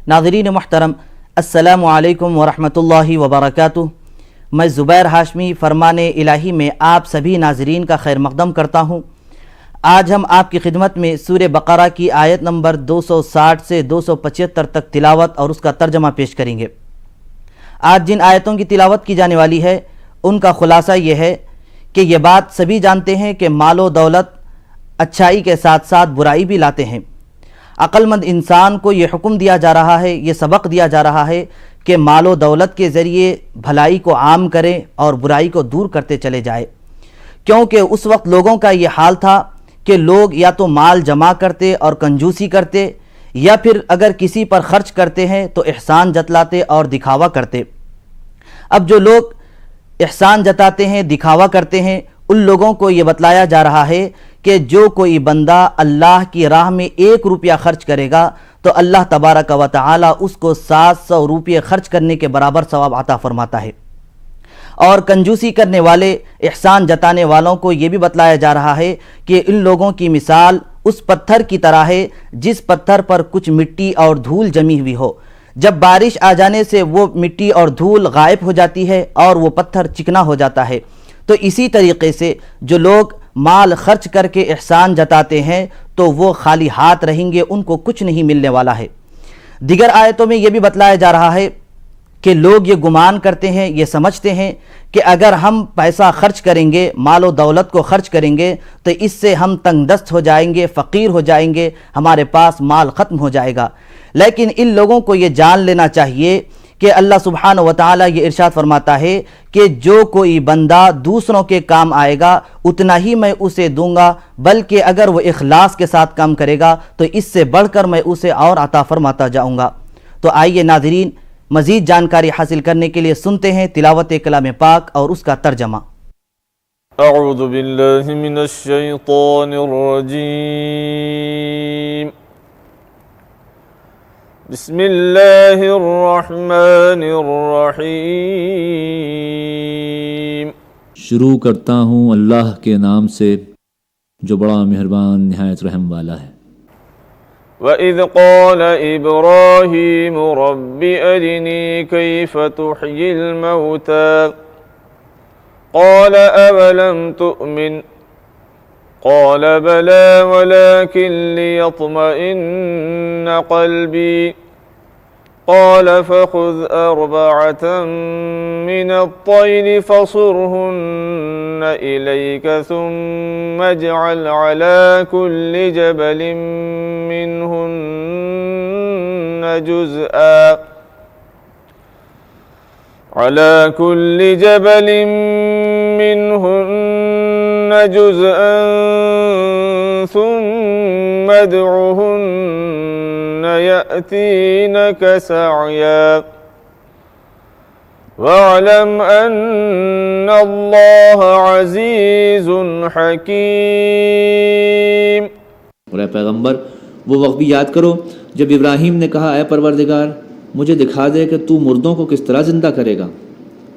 नाज़रीन मुहतरम, अस्सलामु अलैकुम वरहमतुल्लाहि वबरकातुह। मैं ज़ुबैर हाशमी फ़रमाने इलाही में आप सभी नाज़रीन का खैर मक़दम करता हूँ। आज हम आपकी खिदमत में सूरे बक़रा की आयत नंबर 260 से 275 तक तिलावत और उसका तर्जमा पेश करेंगे। आज जिन आयतों की तिलावत की जाने वाली है उनका ख़ुलासा ये है कि ये बात सभी जानते हैं कि मालो दौलत अच्छाई के साथ साथ बुराई भी लाते हैं। अक्लमंद इंसान को ये हुक्म दिया जा रहा है, ये सबक दिया जा रहा है कि मालो दौलत के ज़रिए भलाई को आम करें और बुराई को दूर करते चले जाए, क्योंकि उस वक्त लोगों का ये हाल था कि लोग या तो माल जमा करते और कंजूसी करते, या फिर अगर किसी पर ख़र्च करते हैं तो एहसान जतलाते और दिखावा करते। अब जो लोग एहसान जताते हैं, दिखावा करते हैं, उन लोगों को ये बतलाया जा रहा है कि जो कोई बंदा अल्लाह की राह में 1 रुपया खर्च करेगा तो अल्लाह तबारक व तआला उसको 700 रुपये खर्च करने के बराबर सवाब अता फरमाता है। और कंजूसी करने वाले, एहसान जताने वालों को ये भी बतलाया जा रहा है कि इन लोगों की मिसाल उस पत्थर की तरह है जिस पत्थर पर कुछ मिट्टी और धूल जमी हुई हो। जब बारिश आ जाने से वो मिट्टी और धूल गायब हो जाती है और वो पत्थर चिकना हो जाता है। तो इसी तरीक़े से जो लोग माल खर्च करके एहसान जताते हैं तो वो खाली हाथ रहेंगे, उनको कुछ नहीं मिलने वाला है। दिगर आयतों में ये भी बतलाया जा रहा है कि लोग ये गुमान करते हैं, ये समझते हैं कि अगर हम पैसा खर्च करेंगे, मालो दौलत को खर्च करेंगे तो इससे हम तंगदस्त हो जाएंगे, फ़कीर हो जाएंगे, हमारे पास माल ख़त्म हो जाएगा। लेकिन इन लोगों को ये जान लेना चाहिए कि अल्लाह सुब्हानहु व तआला ये इरशाद फरमाता है कि जो कोई बंदा दूसरों के काम आएगा उतना ही मैं उसे दूंगा, बल्कि अगर वो इखलास के साथ काम करेगा तो इससे बढ़कर मैं उसे और अता फरमाता जाऊँगा। तो आइए नाज़रीन, मज़ीद जानकारी हासिल करने के लिए सुनते हैं तिलावत कलाम पाक और उसका तर्जमा। अऊज़ु बिल्लाहि मिनश शैतानिर रजीम। बिस्मिल्लाहिर्रहमानिर्रहीम। शुरू करता हूँ अल्लाह के नाम से जो बड़ा मेहरबान निहायत रहम वाला है। वइज़ क़ाल इब्राहीम रब्बि अरिनी कैफ़ तुह्यिल मौता क़ाल अवलम तुअमिन क़ाल बला वलाकिन लियत्मइन्न क़ल्बी क़ाल फ़ख़ुज़ अर्बअतम मिनत-तैर फ़सुरहुन्न इलैक सुम्म इजअल अला कुल्लि जबलिन मिनहुन्न जुज़अन सुम्म उदउहुन्न यअतीनक सअया वअलम अन्नल्लाह अज़ीज़ुन हकीम। और ऐ पैगम्बर, वो वक्त भी याद करो जब इब्राहीम ने कहा, ऐ परवरदिगार, मुझे दिखा दे कि तू मुर्दों को किस तरह ज़िंदा करेगा।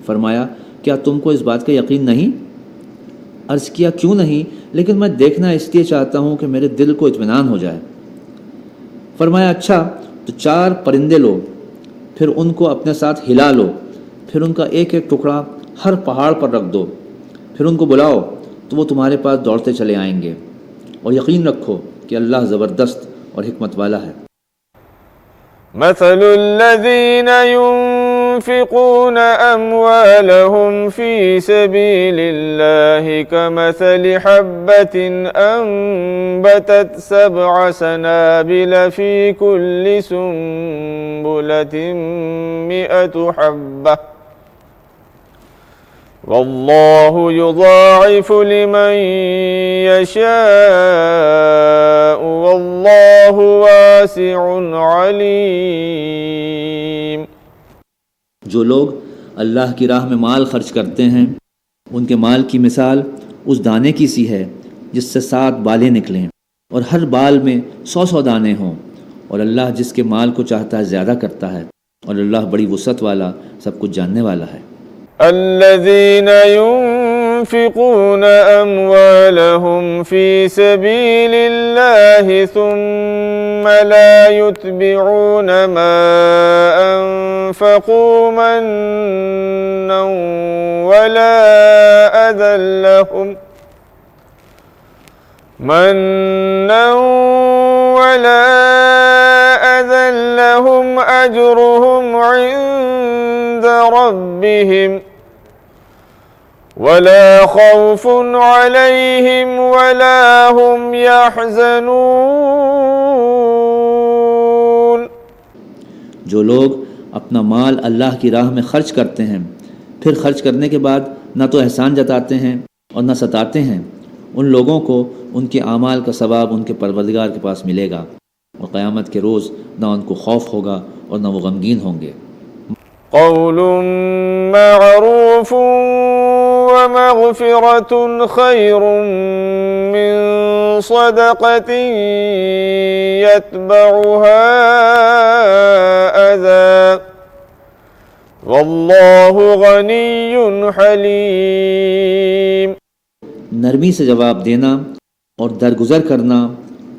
फरमाया, क्या तुमको इस बात का यकीन नहीं? अर्ज़ किया, क्यों नहीं, लेकिन मैं देखना इसलिए चाहता हूँ कि मेरे दिल को इत्मीनान हो जाए। फरमाया, अच्छा तो 4 परिंदे लो, फिर उनको अपने साथ हिला लो, फिर उनका एक एक टुकड़ा हर पहाड़ पर रख दो, फिर उनको बुलाओ तो वो तुम्हारे पास दौड़ते चले आएंगे। और यकीन रखो कि अल्लाह ज़बरदस्त और हिकमत वाला है। मसलुल्लज़ीना युन्फ़िक़ून अम्वालहुम फ़ी सबीलिल्लाहि कमसलि हब्बतिन अंबतत सबअ सनाबिल फ़ी कुल्लि सुंबुलतिन मिअतु हब्बह वल्लाहु युज़ाइफ़ु लिमन यशाअ वल्लाहु वासिउन अलीम। जो लोग अल्लाह की राह में माल खर्च करते हैं उनके माल की मिसाल उस दाने की सी है जिससे 7 बालें निकलें और हर बाल में 100-100 दाने हों, और अल्लाह जिसके माल को चाहता है ज़्यादा करता है, और अल्लाह बड़ी वुसअत वाला, सब कुछ जानने वाला है। الذين ينفقون أموالهم في سبيل الله ثم لا يتبعون ما أنفقوا منا ولا أذى لهم أجرهم عند ربهم ولا خوف عليهم ولا هم يحزنون। जो लोग अपना माल अल्लाह की राह में खर्च करते हैं फिर खर्च करने के बाद न तो एहसान जताते हैं और न सताते हैं, उन लोगों को उनके आमाल का सवाब उनके परवरदिगार के पास मिलेगा और क़यामत के रोज़ न उनको खौफ होगा और न वो गमगीन होंगे। क़ौलुम मअरूफ़ व मग़फ़िरतुन ख़ैरुम मिन सदक़तिन यतबउहा अज़ा वल्लाहु गनियुन हलीम। नरमी से जवाब देना और दरगुजर करना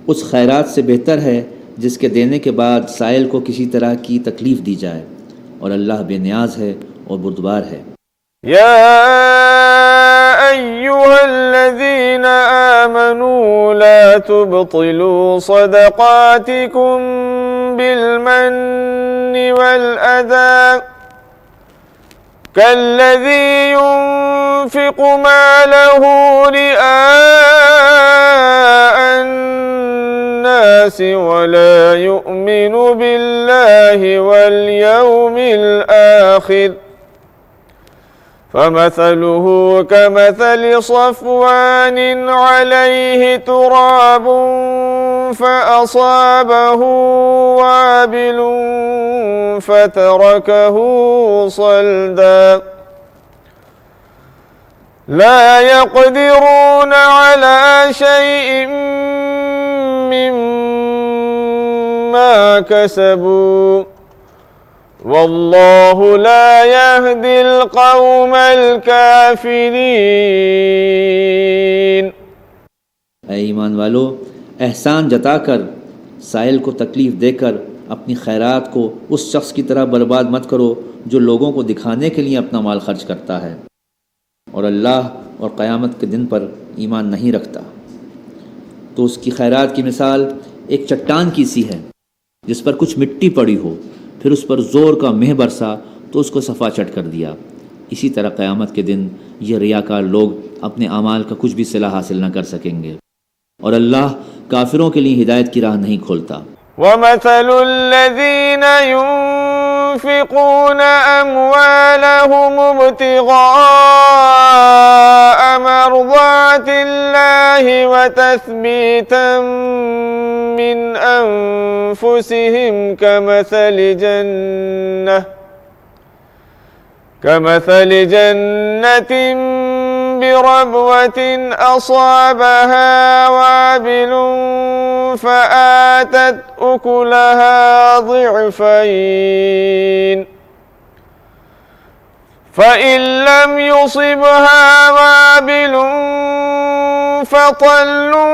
उस खैरात से बेहतर है जिसके देने के बाद साइल को किसी तरह की तकलीफ़ दी जाए, और अल्लाह बेनियाज है और बुर्दबार है। या अय्युहल्लज़ीना आमनू ला तुब्तिलू सदक़ातिकुम बिलमन्नि वल अज़ा कल्लज़ी युन्फ़िक़ु मालहु रिआअन नास वला युमिनु बिल्लाहि वल यौमिल आखिर फमसलुहु कमसलि सफ़वानिन अलैहि तुराबुन फ़असाबहु वाबिलुन फ़तरकहु सल्दा ला यक़दिरून अला शैइन मिम्मा कसबू वल्लाहु ला यहदिल क़ौमल काफ़िरीन। ऐ ईमान वालो, एहसान जताकर साइल को तकलीफ़ देकर अपनी खैरात को उस शख्स की तरह बर्बाद मत करो जो लोगों को दिखाने के लिए अपना माल खर्च करता है और अल्लाह और क़यामत के दिन पर ईमान नहीं रखता। तो उसकी खैरात की मिसाल एक चट्टान की सी है जिस पर कुछ मिट्टी पड़ी हो, फिर उस पर ज़ोर का मेह बरसा तो उसको सफ़ा चट कर दिया। इसी तरह क़यामत के दिन ये रियाकार लोग अपने आमाल का कुछ भी सिला हासिल न कर सकेंगे और अल्लाह काफिरों के लिए हिदायत की राह नहीं खोलता। वमसलुल्लज़ीन युन्फ़िक़ून अम्वालहुम इब्तिग़ाअ मर्ज़ातिल्लाहि व तस्बीतन मिन अनफुसिहिम कमसलि जन्नतिन बिरबवतिन असाबहा वाबिलुन फ़आतत उकुलहा ज़िअफ़ैन फ़इन लम युसिबहा वाबिलुन फ़तल्लुन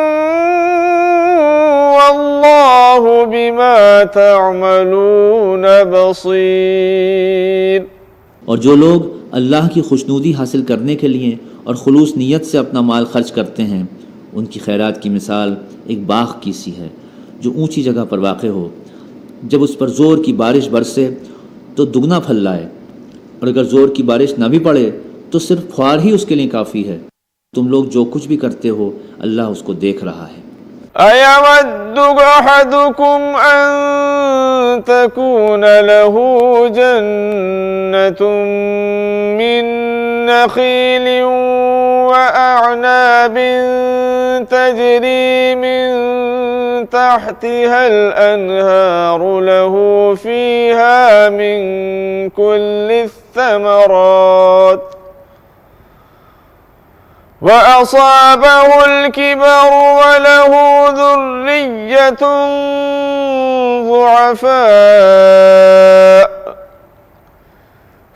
वल्लाहु बिमा तअमलून बसीर। और जो लोग अल्लाह की खुशनुदी हासिल करने के लिए और खुलूस नीयत से अपना माल खर्च करते हैं, उनकी खैरात की मिसाल एक बाग़ की सी है जो ऊंची जगह पर वाक़ हो। जब उस पर ज़ोर की बारिश बरसे तो दुगना फल लाए, और अगर ज़ोर की बारिश न भी पड़े तो सिर्फ फुहार ही उसके लिए काफ़ी है। तुम लोग जो कुछ भी करते हो अल्लाह उसको देख रहा है। अयवद्दु अहदुकुम अन तकून लहू जन्नतुम मिन नखीलिन व अअनाबिन तजरी मिन तहतिहल अन्हारु लहू फीहा मिन कुल्लिस समरात वअसाबहुल किबरु वलहु ज़ुर्रिय्यतुन ज़ुअफ़ा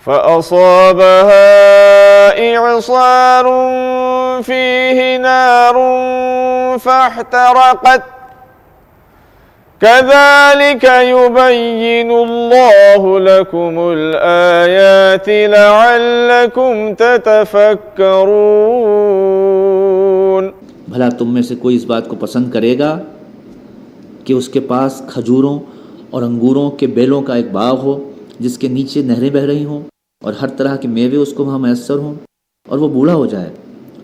فأصابها إعصار فيه نار فاحترقت كذلك يبين الله لكم الآيات لعلكم تتفكرون। भला तुम में से कोई इस बात को पसंद करेगा कि उसके पास खजूरों और अंगूरों के बेलों का एक बाग हो जिसके नीचे नहरें बह रही हों और हर तरह के मेवे उसको वहाँ मैसर हों, और वो बूढ़ा हो जाए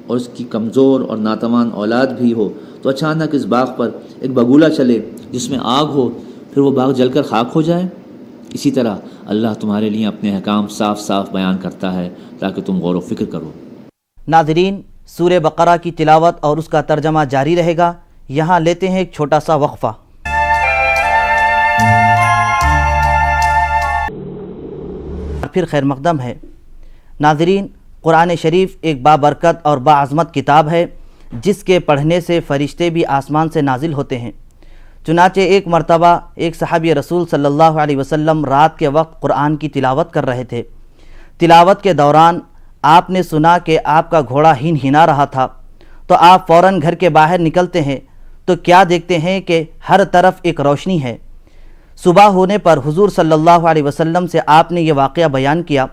और उसकी कमज़ोर और नातवान औलाद भी हो, तो अचानक इस बाग पर एक बगुला चले जिसमें आग हो, फिर वो बाग जलकर खाक हो जाए। इसी तरह अल्लाह तुम्हारे लिए अपने अहकाम साफ साफ बयान करता है ताकि तुम गौर व फिक्र करो। नाज़रीन, सूरे बकरा की तिलावत और उसका तर्जमा जारी रहेगा। यहाँ लेते हैं एक छोटा सा वक्फ़ा। फिर खैर मकदम है। नाज़रीन, कुरान शरीफ एक बाबरकत और बाअज़मत किताब है जिसके पढ़ने से फ़रिश्ते भी आसमान से नाजिल होते हैं। चुनाचे एक मरतबा एक सहाबी रसूल सल्लल्लाहु अलैहि वसल्लम रात के वक्त कुरान की तिलावत कर रहे थे। तिलावत के दौरान आपने सुना कि आपका घोड़ा हिना रहा था, तो आप फ़ौरन घर के बाहर निकलते हैं तो क्या देखते हैं कि हर तरफ एक रोशनी है। सुबह होने पर हुजूर सल्लल्लाहु अलैहि वसल्लम से आपने ये वाक़या बयान किया।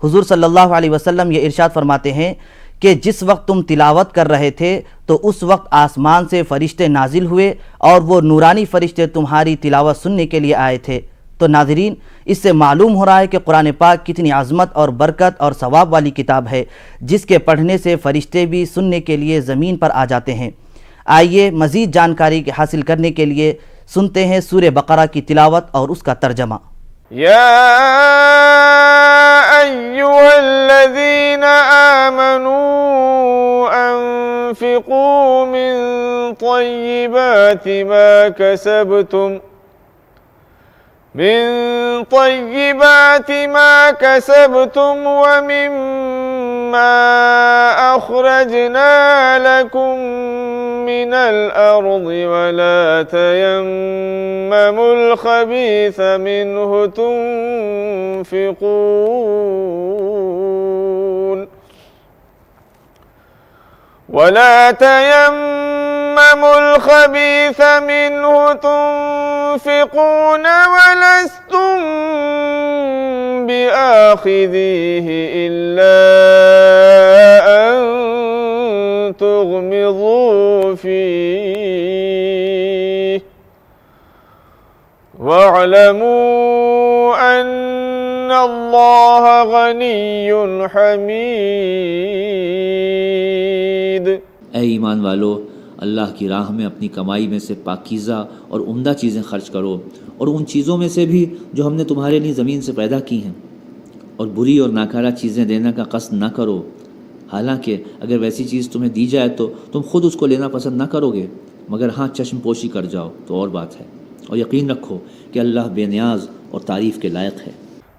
हुजूर सल्लल्लाहु अलैहि वसल्लम ये इरशाद फरमाते हैं कि जिस वक्त तुम तिलावत कर रहे थे तो उस वक्त आसमान से फ़रिश्ते नाजिल हुए और वो नूरानी फ़रिश्ते तुम्हारी तिलावत सुनने के लिए आए थे। तो नाज़रीन, इससे मालूम हो रहा है कि कुरान पाक कितनी आज़मत और बरकत और सवाब वाली किताब है जिसके पढ़ने से फ़रिश्ते भी सुनने के लिए ज़मीन पर आ जाते हैं। आइए मज़ीद जानकारी हासिल करने के लिए सुनते हैं सूरे बकरा की तिलावत और उसका तर्जमा। या अय्युहल्लज़ीना आमनू अनफ़िक़ू मिन तय्यिबाति मा कसबतुम व मिम्मा अख़रजना लकुम मिनल अर्ज़ि वला तयम्ममुल ख़बीथ मिन्हु तुनफ़िक़ून वला तयम्ममुल ख़बीथ मिन्हु तुनफ़िक़ून वलस्तुम बिआख़िज़ीहि इल्ला अन तुग़मिज़ू फ़ीहि वअलमू अन्नल्लाह गनिय्युन हमीद। ऐ ईमान वालो, अल्लाह की राह में अपनी कमाई में से पाकीज़ा और उम्दा चीज़ें खर्च करो, और उन चीज़ों में से भी जो हमने तुम्हारे लिए ज़मीन से पैदा की हैं, और बुरी और नाकारा चीज़ें देने का कस्द न करो। हालांकि अगर वैसी चीज़ तुम्हें दी जाए तो तुम खुद उसको लेना पसंद न करोगे, मगर हाँ चश्म पोशी कर जाओ तो और बात है। और यकीन रखो कि अल्लाह बेनियाज और तारीफ़ के लायक है।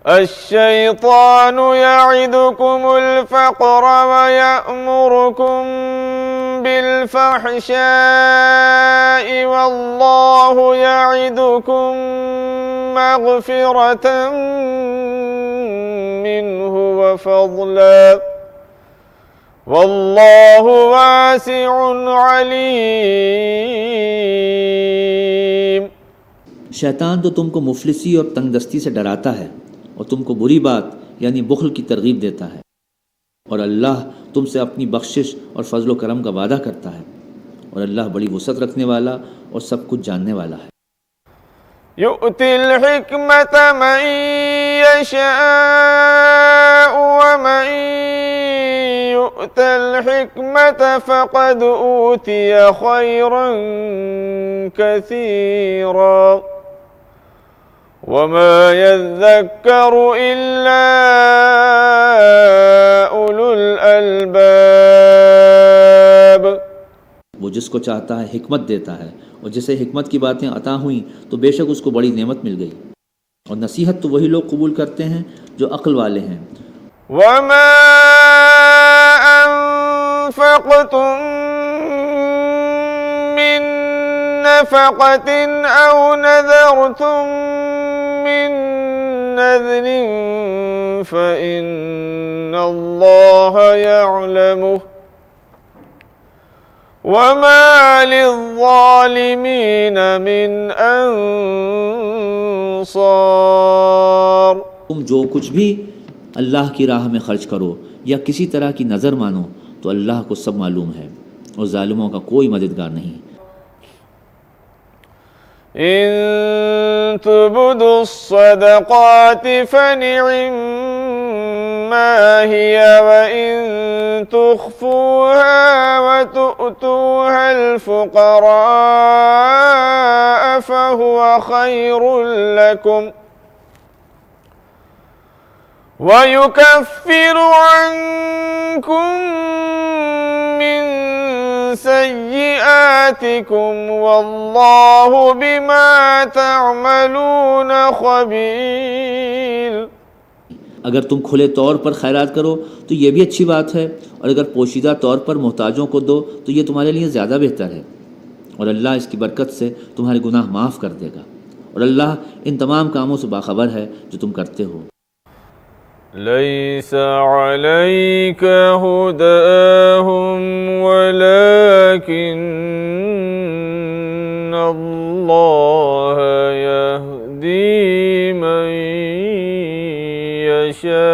अश्शैतानु यइदुकुमुल फ़क़्र व यअमुरुकुम बिल फ़हशाइ वल्लाहु यइदुकुम मग़फ़िरतम मिन्हु व फ़ज़ला वल्लाहु वासिउन अलीम। शैतान तो तुमको मुफलिसी और तंगदस्ती से डराता है और तुमको बुरी बात यानी बुख्ल की तरगीब देता है, और अल्लाह तुमसे अपनी बख्शिश और फजल व करम का वादा करता है, और अल्लाह बड़ी वसअत रखने वाला और सब कुछ जानने वाला है। युअतिल हिकमत मन यशाअ व मन युअतल हिकमत फ़क़द ऊतिय खैरन कसीरा वमा यज़्ज़क्करु इल्ला उलुल अलबाब। वो जिसको चाहता है हिकमत देता है, और जिसे हिकमत की बातें अता हुई तो बेशक उसको बड़ी नेमत मिल गई, और नसीहत तो वही लोग कबूल करते हैं जो अक्ल वाले हैं। वमा अनफ़क़तुम मिन नफ़क़तिन औ नज़रतुम मिन نذر فإن الله يعلمه وما للظالمين من أنصار। तुम जो कुछ भी अल्लाह की राह में खर्च करो या किसी तरह की नज़र मानो तो अल्लाह को सब मालूम है और जालिमों का कोई मददगार नहीं। इन तुबदु सदक़ात फनिअम्मा हिय व इन तुख्फूहा व तु'तूहल फुक़रा फहुव खैरुल लकुम वयुकफ्फिरु अन्कुम मिन सय्यिआतिकुम वल्लाहु बिमा तअमलून खबीर। अगर तुम खुले तौर पर खैरात करो तो ये भी अच्छी बात है, और अगर पोशीदा तौर पर मोहताजों को दो तो ये तुम्हारे लिए ज़्यादा बेहतर है, और अल्लाह इसकी बरकत से तुम्हारे गुनाह माफ़ कर देगा, और अल्लाह इन तमाम कामों से बाखबर है जो तुम करते हो। लैस अलैका हुदाहुम वलाकिन्न अल्लाह यहदी मन यशा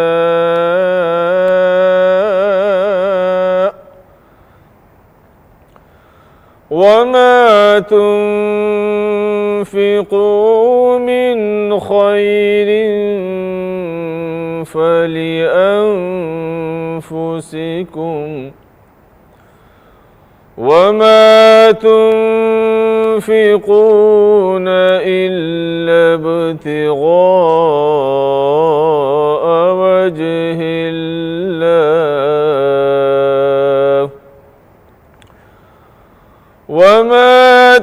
वमा तुन्फिक़ू मिन खैरिन फलिअन्फुसिकुम वमा तुन्फिक़ून इल्ला इब्तिग़ाअ वजहिल्लाह वमा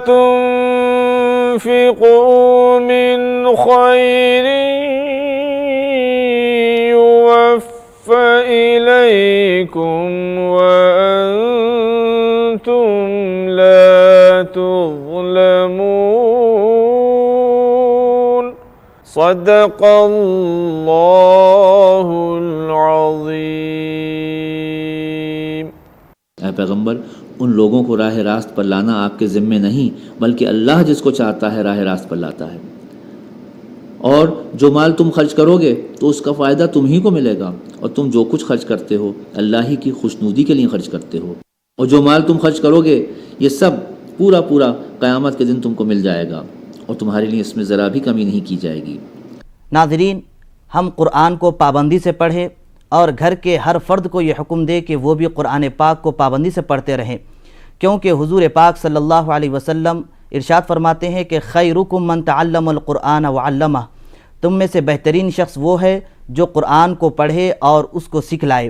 तुन्फिक़ू मिन खैरिन युवफ़्फ़ा इलैकुम व अंतुम ला तुज़लमून। सदक़ल्लाहुल अज़ीम। ऐ पैगंबर, उन लोगों को राह रास्त पर लाना आपके ज़िम्मे नहीं, बल्कि अल्लाह जिसको चाहता है राह रास्त पर लाता है। और जो माल तुम खर्च करोगे तो उसका फ़ायदा तुम ही को मिलेगा, और तुम जो कुछ खर्च करते हो अल्लाह ही की खुशनुदी के लिए खर्च करते हो, और जो माल तुम खर्च करोगे ये सब पूरा पूरा क़यामत के दिन तुमको मिल जाएगा, और तुम्हारे लिए इसमें ज़रा भी कमी नहीं की जाएगी। नाज़रीन, हम क़ुरआन को पाबंदी से पढ़ें और घर के हर फ़र्द को ये हुक्म दे कि वो भी क़ुरआन पाक को पाबंदी से पढ़ते रहें, क्योंकि हुज़ूर पाक सल्लल्लाहु अलैहि वसल्लम इरशाद फरमाते हैं कि खैरुकुम मन तअल्लमल क़ुरआन व अल्लमह, तुम में से बेहतरीन शख्स वो है जो क़ुरआन को पढ़े और उसको सिखलाए।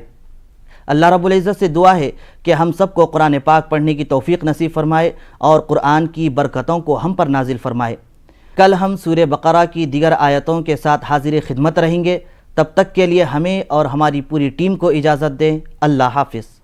अल्लाह रब्बुल इज़्ज़त से दुआ है कि हम सबको क़ुरआन पाक पढ़ने की तौफ़ीक़ नसीब फ़रमाए और क़ुरआन की बरकतों को हम पर नाजिल फ़रमाए। कल हम सूरह बक़रा की दीगर आयतों के साथ हाज़िर खिदमत रहेंगे। तब तक के लिए हमें और हमारी पूरी टीम को इजाज़त दें। अल्लाह हाफ़िज़।